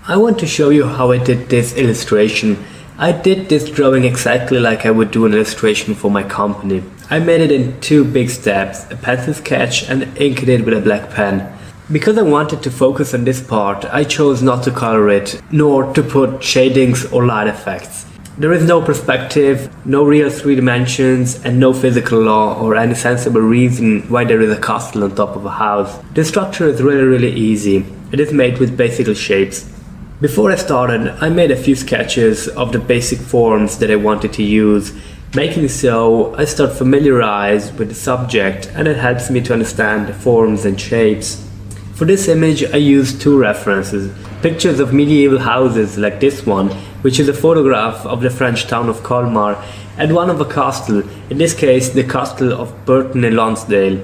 I want to show you how I did this illustration. I did this drawing exactly like I would do an illustration for my company. I made it in two big steps, a pencil sketch and inked it with a black pen. Because I wanted to focus on this part, I chose not to color it, nor to put shadings or light effects. There is no perspective, no real three dimensions, and no physical law or any sensible reason why there is a castle on top of a house. The structure is really easy. It is made with basic shapes. Before I started, I made a few sketches of the basic forms that I wanted to use. Making so, I start familiarized with the subject and it helps me to understand the forms and shapes. For this image I used two references, pictures of medieval houses like this one, which is a photograph of the French town of Colmar, and one of a castle, in this case the castle of Burton in Lonsdale.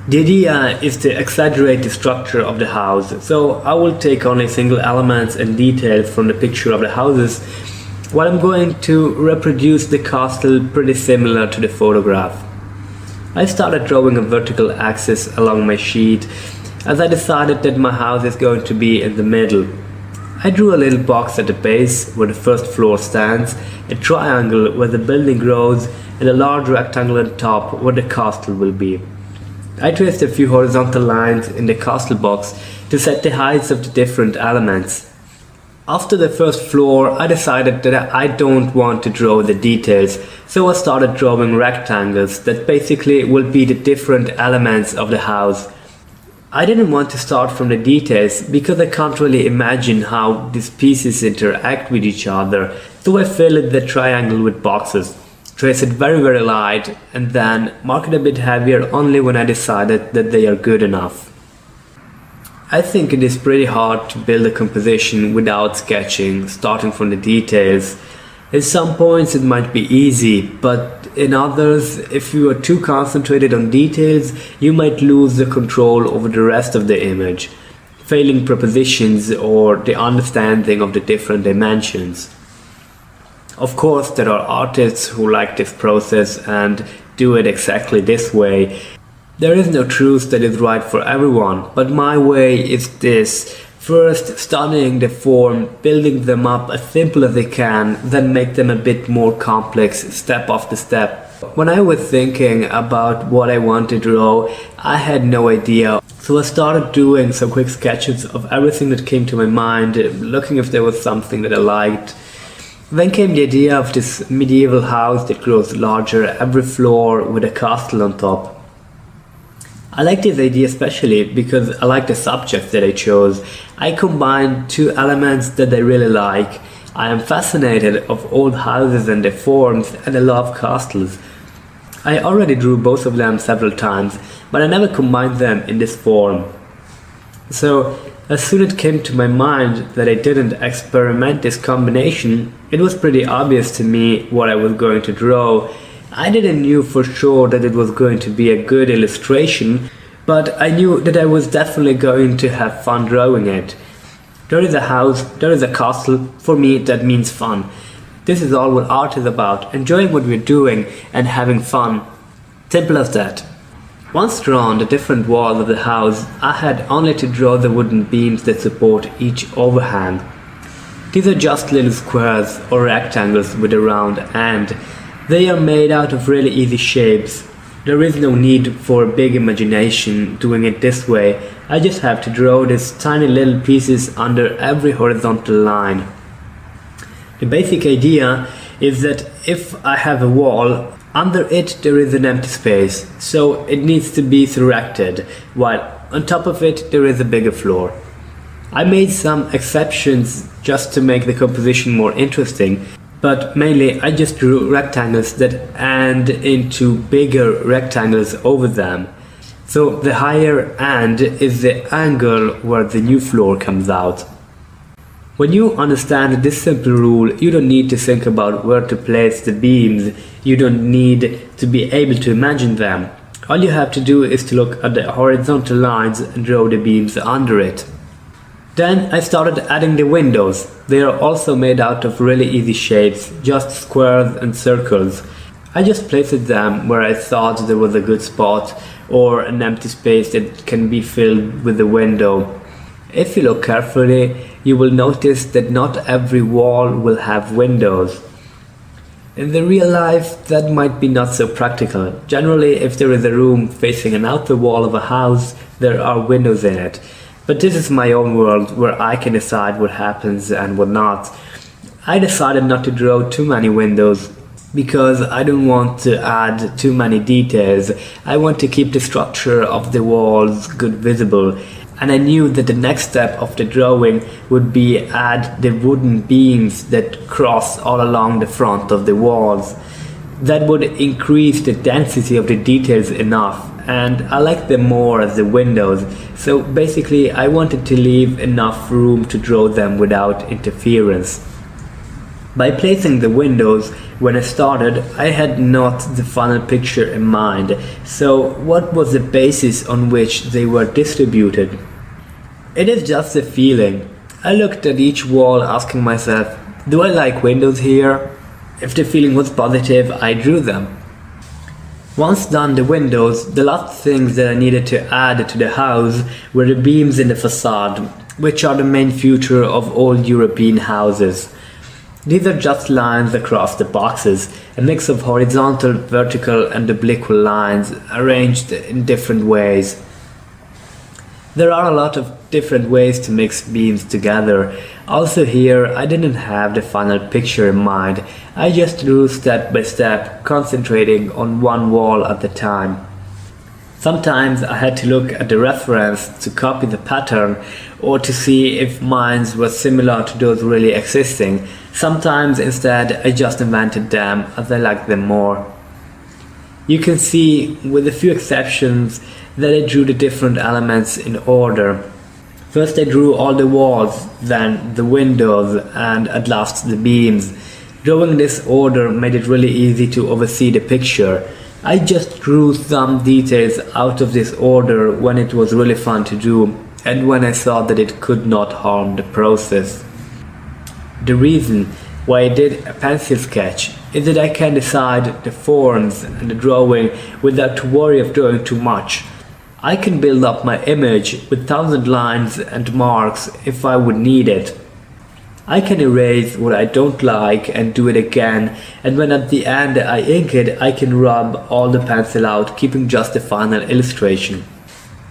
The idea is to exaggerate the structure of the house, so I will take only single elements and details from the picture of the houses, while I'm going to reproduce the castle pretty similar to the photograph. I started drawing a vertical axis along my sheet, as I decided that my house is going to be in the middle. I drew a little box at the base where the first floor stands, a triangle where the building grows, and a large rectangle on top where the castle will be. I traced a few horizontal lines in the castle box to set the heights of the different elements. After the first floor, I decided that I don't want to draw the details, so I started drawing rectangles that basically will be the different elements of the house. I didn't want to start from the details because I can't really imagine how these pieces interact with each other, so I filled the triangle with boxes, traced it very light, and then marked it a bit heavier only when I decided that they are good enough. I think it is pretty hard to build a composition without sketching, starting from the details. At some points it might be easy, but in others, if you are too concentrated on details, you might lose the control over the rest of the image, failing propositions or the understanding of the different dimensions. Of course, there are artists who like this process and do it exactly this way. There is no truth that is right for everyone, but my way is this. First, studying the form, building them up as simple as I can, then make them a bit more complex step after step. When I was thinking about what I want to draw, I had no idea. So I started doing some quick sketches of everything that came to my mind, looking if there was something that I liked. Then came the idea of this medieval house that grows larger every floor with a castle on top. I like this idea especially because I like the subject that I chose. I combined two elements that I really like. I am fascinated of old houses and their forms, and I love castles. I already drew both of them several times, but I never combined them in this form. So as soon as it came to my mind that I didn't experiment this combination, it was pretty obvious to me what I was going to draw. I didn't know for sure that it was going to be a good illustration, but I knew that I was definitely going to have fun drawing it. There is a house, there is a castle. For me, that means fun. This is all what art is about, enjoying what we're doing and having fun. Simple as that. Once drawn the different walls of the house, I had only to draw the wooden beams that support each overhang. These are just little squares or rectangles with a round end. They are made out of really easy shapes. There is no need for a big imagination doing it this way. I just have to draw these tiny little pieces under every horizontal line. The basic idea is that if I have a wall, under it there is an empty space, so it needs to be selected, while on top of it there is a bigger floor. I made some exceptions just to make the composition more interesting, but mainly I just drew rectangles that end into bigger rectangles over them. So the higher end is the angle where the new floor comes out. When you understand this simple rule, you don't need to think about where to place the beams. You don't need to be able to imagine them. All you have to do is to look at the horizontal lines and draw the beams under it. Then I started adding the windows. They are also made out of really easy shapes, just squares and circles. I just placed them where I thought there was a good spot or an empty space that can be filled with the window. If you look carefully, you will notice that not every wall will have windows. In the real life, that might be not so practical. Generally, if there is a room facing an outer wall of a house, there are windows in it. But this is my own world where I can decide what happens and what not. I decided not to draw too many windows because I don't want to add too many details. I want to keep the structure of the walls good visible. And I knew that the next step of the drawing would be add the wooden beams that cross all along the front of the walls. That would increase the density of the details enough, and I like them more as the windows. So basically I wanted to leave enough room to draw them without interference. By placing the windows when I started, I had not the final picture in mind. So what was the basis on which they were distributed? It is just a feeling. I looked at each wall asking myself, do I like windows here? If the feeling was positive, I drew them. Once done the windows, the last things that I needed to add to the house were the beams in the facade, which are the main feature of all European houses. These are just lines across the boxes, a mix of horizontal, vertical and oblique lines arranged in different ways. There are a lot of different ways to mix beams together. Also here, I didn't have the final picture in mind. I just drew step by step, concentrating on one wall at a time. Sometimes I had to look at the reference to copy the pattern or to see if mine were similar to those really existing. Sometimes instead I just invented them as I liked them more. You can see, with a few exceptions, that I drew the different elements in order. First I drew all the walls, then the windows, and at last the beams. Drawing this order made it really easy to oversee the picture. I just drew some details out of this order when it was really fun to do, and when I saw that it could not harm the process. The reason why I did a pencil sketch is that I can decide the forms and the drawing without to worry of drawing too much. I can build up my image with 1,000 lines and marks if I would need it. I can erase what I don't like and do it again, and when at the end I ink it, I can rub all the pencil out, keeping just the final illustration.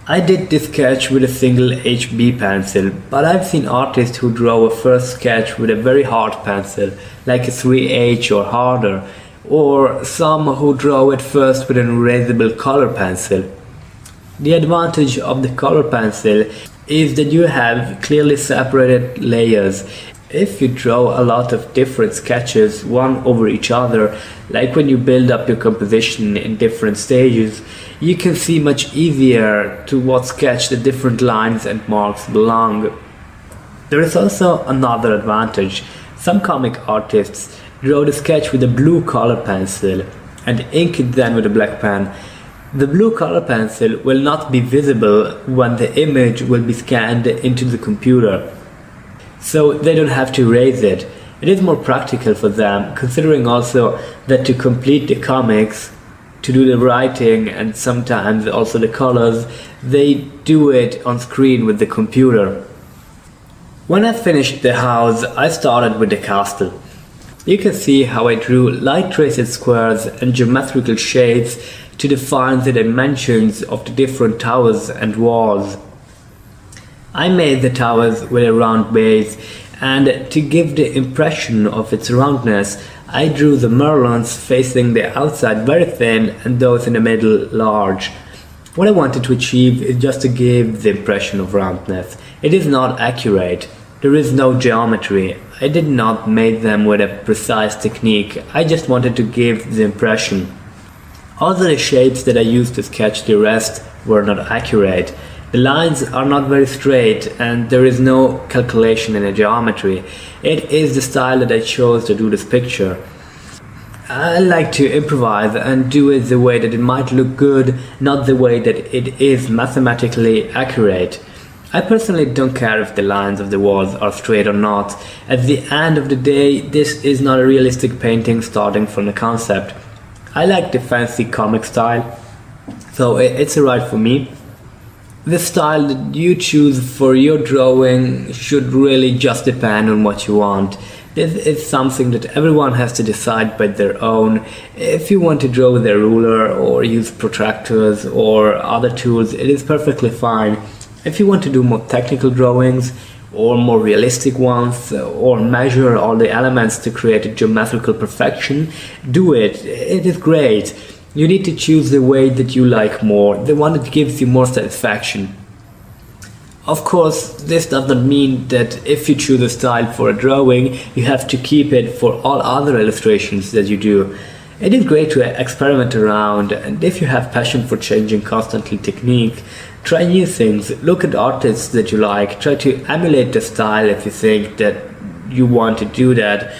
I did this sketch with a single HB pencil, but I've seen artists who draw a first sketch with a very hard pencil, like a 3H or harder, or some who draw it first with an erasable color pencil. The advantage of the color pencil is that you have clearly separated layers. If you draw a lot of different sketches one over each other, like when you build up your composition in different stages, you can see much easier to what sketch the different lines and marks belong. There is also another advantage. Some comic artists draw the sketch with a blue color pencil and ink it then with a black pen. The blue color pencil will not be visible when the image will be scanned into the computer, so they don't have to erase it. It is more practical for them, considering also that to complete the comics, to do the writing and sometimes also the colors, they do it on screen with the computer. When I finished the house, I started with the castle. You can see how I drew light traced squares and geometrical shapes to define the dimensions of the different towers and walls. I made the towers with a round base, and to give the impression of its roundness, I drew the merlons facing the outside very thin and those in the middle large. What I wanted to achieve is just to give the impression of roundness. It is not accurate. There is no geometry. I did not make them with a precise technique. I just wanted to give the impression. Also, the shapes that I used to sketch the rest were not accurate. The lines are not very straight and there is no calculation in the geometry. It is the style that I chose to do this picture. I like to improvise and do it the way that it might look good, not the way that it is mathematically accurate. I personally don't care if the lines of the walls are straight or not. At the end of the day, this is not a realistic painting starting from the concept. I like the fancy comic style, so it's alright for me. The style that you choose for your drawing should really just depend on what you want. This is something that everyone has to decide by their own. If you want to draw with a ruler or use protractors or other tools, it is perfectly fine. If you want to do more technical drawings or more realistic ones, or measure all the elements to create a geometrical perfection, do it. It is great. You need to choose the way that you like more, the one that gives you more satisfaction. Of course, this does not mean that if you choose a style for a drawing, you have to keep it for all other illustrations that you do. It is great to experiment around, and if you have passion for changing constantly technique, try new things, look at artists that you like, try to emulate the style if you think that you want to do that.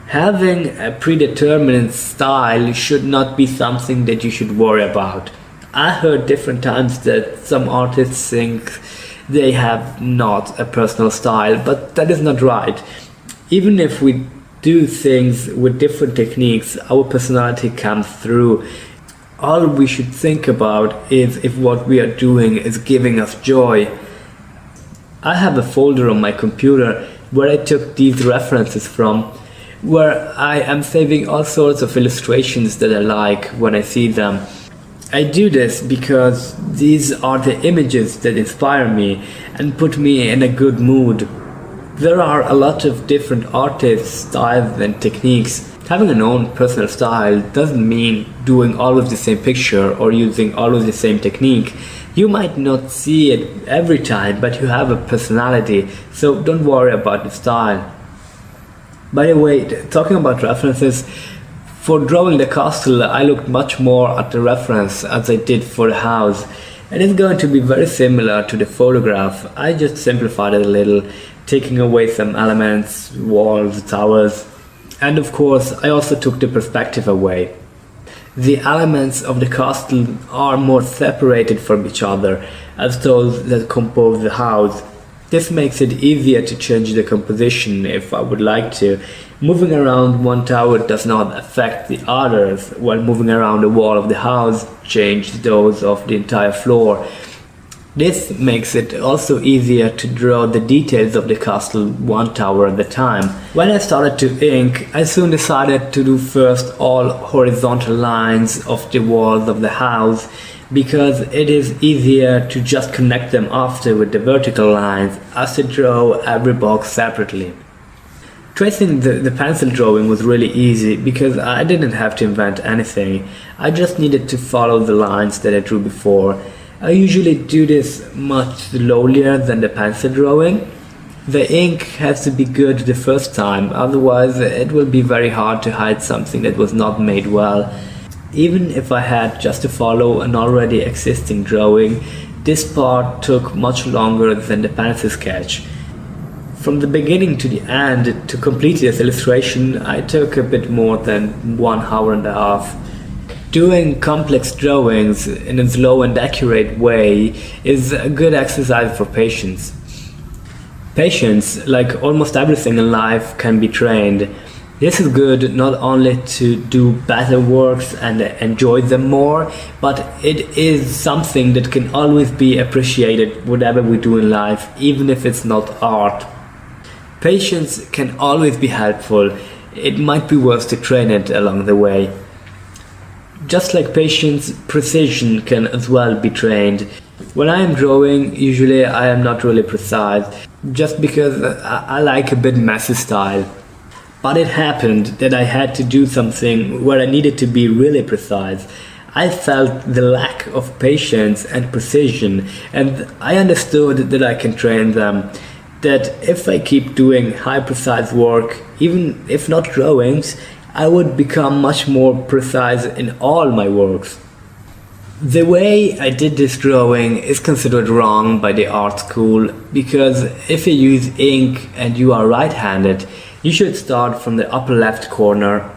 Having a predetermined style should not be something that you should worry about. I heard different times that some artists think they have not a personal style, but that is not right. Even if we do things with different techniques, our personality comes through. All we should think about is if what we are doing is giving us joy. I have a folder on my computer where I took these references from, where I am saving all sorts of illustrations that I like when I see them. I do this because these are the images that inspire me and put me in a good mood. There are a lot of different artists, styles and techniques. Having an own personal style doesn't mean doing always the same picture or using always the same technique. You might not see it every time, but you have a personality, so don't worry about the style. By the way, talking about references, for drawing the castle, I looked much more at the reference as I did for the house. It is going to be very similar to the photograph. I just simplified it a little, taking away some elements, walls, towers, and of course I also took the perspective away. The elements of the castle are more separated from each other as those that compose the house. This makes it easier to change the composition if I would like to. Moving around one tower does not affect the others, while moving around the wall of the house changes those of the entire floor. This makes it also easier to draw the details of the castle one tower at a time. When I started to ink, I soon decided to do first all horizontal lines of the walls of the house, because it is easier to just connect them after with the vertical lines as to draw every box separately. Tracing the pencil drawing was really easy because I didn't have to invent anything. I just needed to follow the lines that I drew before. I usually do this much slowlier than the pencil drawing. The ink has to be good the first time, otherwise it will be very hard to hide something that was not made well. Even if I had just to follow an already existing drawing, this part took much longer than the pencil sketch. From the beginning to the end, to complete this illustration, I took a bit more than 1 hour and a half. Doing complex drawings in a slow and accurate way is a good exercise for patience. Patience, like almost everything in life, can be trained. This is good not only to do better works and enjoy them more, but it is something that can always be appreciated whatever we do in life, even if it's not art. Patience can always be helpful. It might be worth to train it along the way. Just like patience, precision can as well be trained. When I am drawing, usually I am not really precise, just because I like a bit messy style. But it happened that I had to do something where I needed to be really precise. I felt the lack of patience and precision, and I understood that I can train them. That if I keep doing high precise work, even if not drawings, I would become much more precise in all my works. The way I did this drawing is considered wrong by the art school, because if you use ink and you are right-handed, you should start from the upper left corner,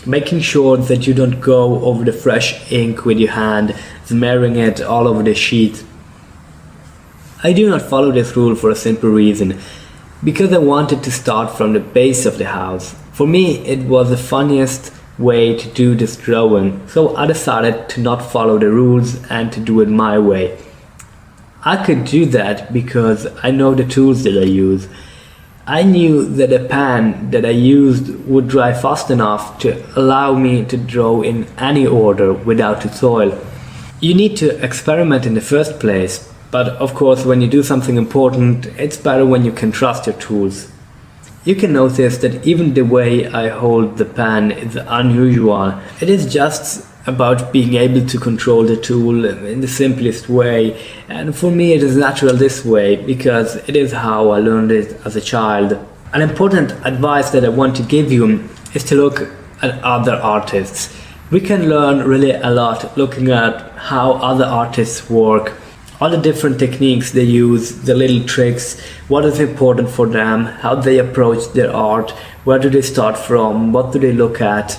making sure that you don't go over the fresh ink with your hand, smearing it all over the sheet. I do not follow this rule for a simple reason, because I wanted to start from the base of the house. For me, it was the funniest way to do this drawing, so I decided to not follow the rules and to do it my way. I could do that because I know the tools that I use. I knew that a pen that I used would dry fast enough to allow me to draw in any order without a soil. You need to experiment in the first place, but of course when you do something important, it's better when you can trust your tools. You can notice that even the way I hold the pen is unusual. It is just about being able to control the tool in the simplest way, and for me it is natural this way because it is how I learned it as a child. An important advice that I want to give you is to look at other artists. We can learn really a lot looking at how other artists work, all the different techniques they use, the little tricks, what is important for them, how they approach their art, where do they start from, what do they look at.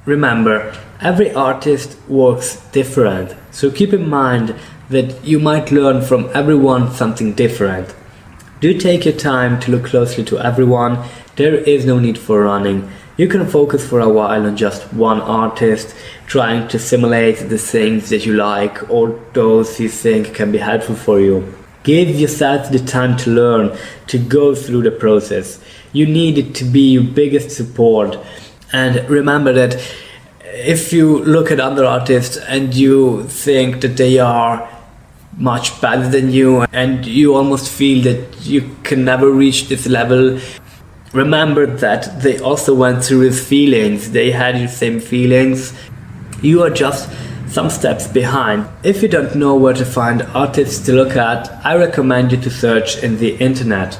Remember, every artist works different, so keep in mind that you might learn from everyone something different. Do take your time to look closely to everyone. There is no need for running. You can focus for a while on just one artist, trying to simulate the things that you like or those you think can be helpful for you. Give yourself the time to learn, to go through the process. You need it to be your biggest support. And remember that if you look at other artists and you think that they are much better than you and you almost feel that you can never reach this level, remember that they also went through these feelings. They had the same feelings. You are just some steps behind. If you don't know where to find artists to look at, I recommend you to search in the internet.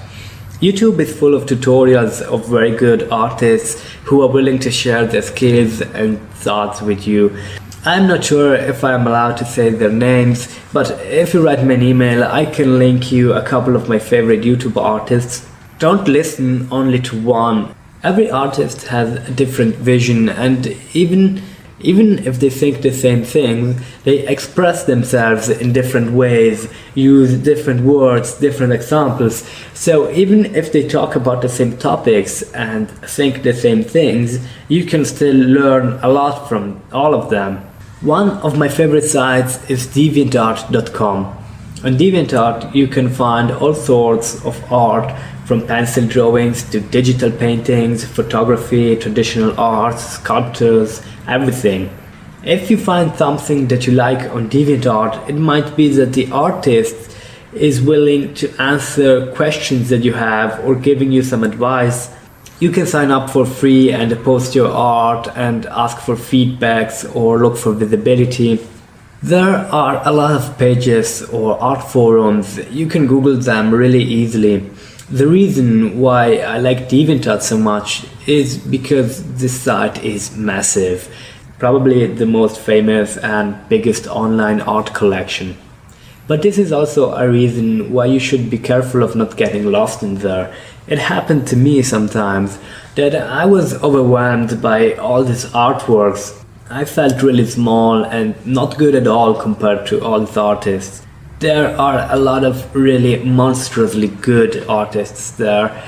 YouTube is full of tutorials of very good artists who are willing to share their skills and thoughts with you. I'm not sure if I'm allowed to say their names, but if you write me an email, I can link you a couple of my favorite YouTube artists. Don't listen only to one. Every artist has a different vision, and even if they think the same thing, they express themselves in different ways, use different words, different examples. So even if they talk about the same topics and think the same things, you can still learn a lot from all of them. One of my favorite sites is DeviantART.com. On DeviantART you can find all sorts of art, from pencil drawings to digital paintings, photography, traditional art, sculptures, everything. If you find something that you like on DeviantArt, it might be that the artist is willing to answer questions that you have or giving you some advice. You can sign up for free and post your art and ask for feedbacks or look for visibility. There are a lot of pages or art forums. You can Google them really easily. The reason why I like DeviantArt so much is because this site is massive. Probably the most famous and biggest online art collection. But this is also a reason why you should be careful of not getting lost in there. It happened to me sometimes that I was overwhelmed by all these artworks. I felt really small and not good at all compared to all these artists. There are a lot of really monstrously good artists there.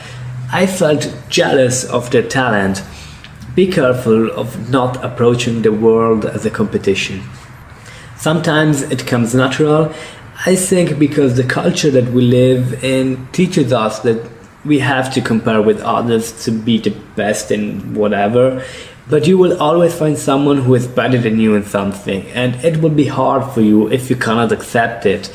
I felt jealous of their talent. Be careful of not approaching the world as a competition. Sometimes it comes natural, I think, because the culture that we live in teaches us that we have to compare with others to be the best in whatever. But you will always find someone who is better than you in something, and it will be hard for you if you cannot accept it.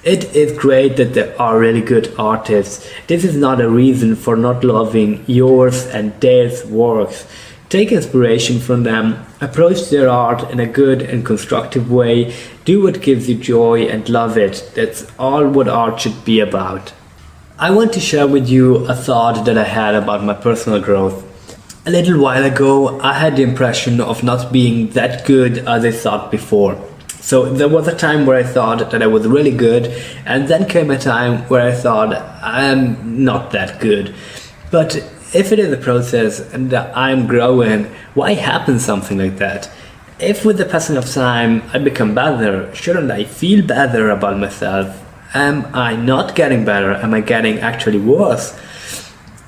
It is great that there are really good artists. This is not a reason for not loving yours and theirs works. Take inspiration from them, approach their art in a good and constructive way, do what gives you joy and love it. That's all what art should be about. I want to share with you a thought that I had about my personal growth. A little while ago, I had the impression of not being that good as I thought before. So there was a time where I thought that I was really good, and then came a time where I thought I'm not that good. But if it is a process and I'm growing, why happen something like that? If with the passing of time I become better, shouldn't I feel better about myself? Am I not getting better? Am I getting actually worse?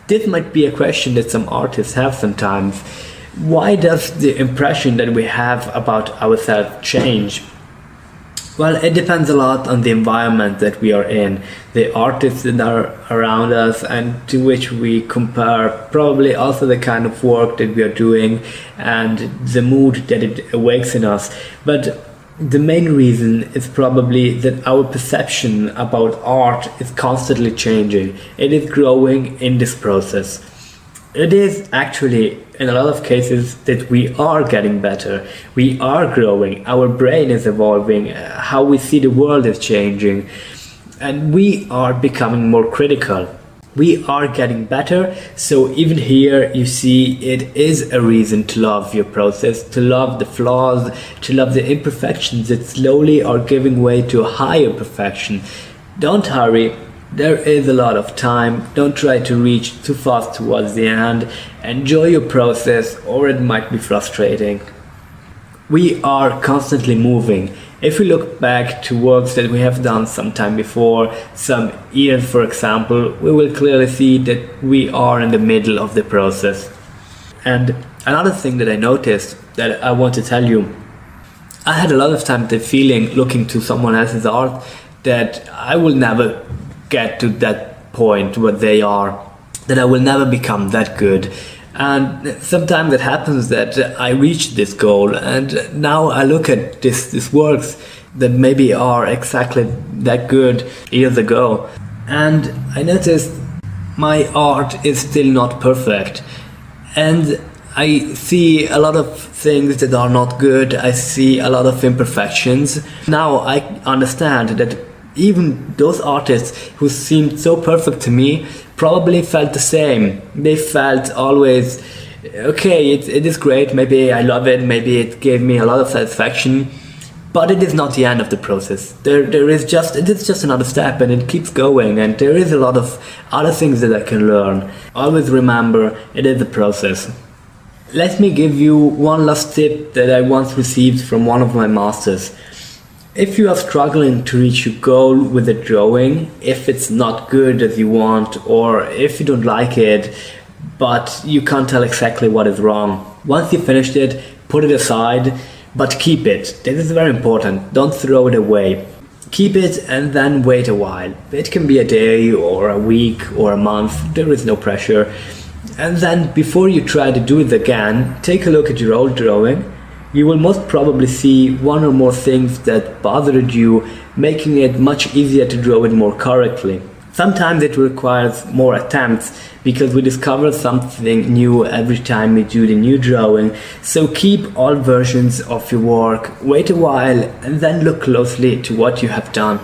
This might be a question that some artists have sometimes. Why does the impression that we have about ourselves change? Well, it depends a lot on the environment that we are in, the artists that are around us and to which we compare, probably also the kind of work that we are doing and the mood that it awakes in us. But the main reason is probably that our perception about art is constantly changing. It is growing in this process. It is actually, in a lot of cases, that we are getting better. We are growing. Our brain is evolving. How we see the world is changing. And we are becoming more critical. We are getting better. So even here, you see, it is a reason to love your process, to love the flaws, to love the imperfections that slowly are giving way to a higher perfection. Don't hurry. There is a lot of time. Don't try to reach too fast towards the end. Enjoy your process, or it might be frustrating. We are constantly moving. If we look back to works that we have done some time before, some years for example, we will clearly see that we are in the middle of the process. And another thing that I noticed that I want to tell you, I had a lot of time the feeling looking to someone else's art that I will never get to that point where they are, that I will never become that good. And sometimes it happens that I reach this goal, and now I look at these works that maybe are exactly that good years ago, and I noticed my art is still not perfect, and I see a lot of things that are not good. I see a lot of imperfections. Now I understand that even those artists who seemed so perfect to me probably felt the same. They felt always, okay, it is great, maybe I love it, maybe it gave me a lot of satisfaction, but it is not the end of the process. It is just another step, and it keeps going, and there is a lot of other things that I can learn. Always remember, it is a process. Let me give you one last tip that I once received from one of my masters. If you are struggling to reach your goal with a drawing, if it's not good as you want, or if you don't like it, but you can't tell exactly what is wrong, once you finished it, put it aside, but keep it. This is very important. Don't throw it away. Keep it and then wait a while. It can be a day or a week or a month. There is no pressure. And then before you try to do it again, take a look at your old drawing. You will most probably see one or more things that bothered you, making it much easier to draw it more correctly. Sometimes it requires more attempts because we discover something new every time we do the new drawing. So keep all versions of your work, wait a while, and then look closely to what you have done.